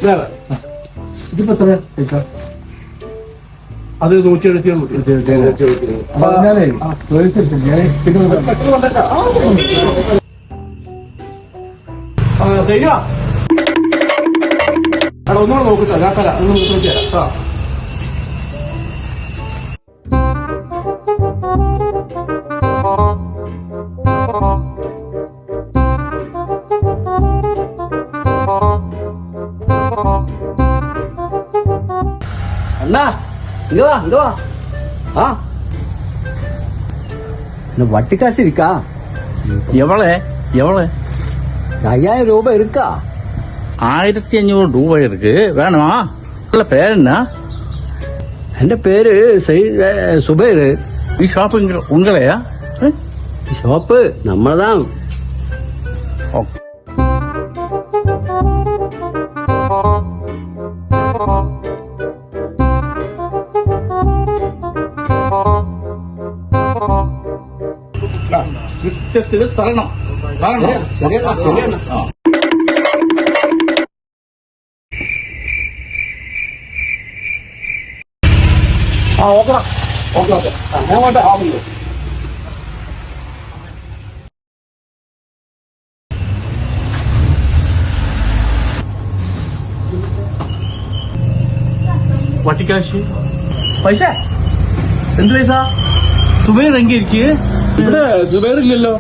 വേറെ ഇതിപ്പോ എത്ര പൈസ? അത് 170. പറഞ്ഞാലേ ശരിയാ എടാ ഒന്നുകൂടെ നോക്കിട്ടോ ഞാൻ തരാം ഒന്ന് നോക്കി തരാം. அண்ணா இங்க வா இங்க வா. ஆ இந்த வட்டி காசு இருக்கா? எவ்வளவு 5000 ரூபாய் இருக்கா? 1500 ரூபாய் இருக்கு. வேணுமா? உள்ள பேர் என்ன? என் பேரு சுபேர். ഈ ഷോപ്പ് ഉങ്ങളെയാ? ஷாப்பு நம்மதான். കൃത്യത്തില് തരണം. ഓക്കെ ഞാൻ വേണ്ട ആവുന്നു. വട്ടിക്കാശ് പൈസ എന്ത് പൈസ? സുബൈർ എങ്കിൽ ഇരിക്കേ? ഇവിടെ സുബൈറില്ലല്ലോ.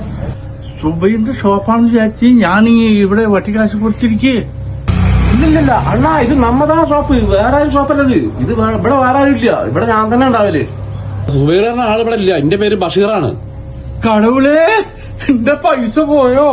സുബൈറിന്റെ ഷോപ്പാണെന്ന് വിചാരിച്ച് ഞാൻ ഇവിടെ വട്ടിക്കാശ് കൊടുത്തിരിക്കേ. ഇല്ലില്ല അണ്ണാ, ഇത് നമ്മതാ ഷോപ്പ്, വേറെ ആരും ഷോപ്പല്ലത്. ഇത് ഇവിടെ വേറെ ആരും ഇല്ല, ഇവിടെ ഞാൻ തന്നെ ഉണ്ടാവില്ലേ. സുബൈർ എന്ന ആൾ ഇവിടെ ഇല്ല. എന്റെ പേര് ബഷീറാണ്. കടവുളേ, എന്റെ പൈസ പോയോ?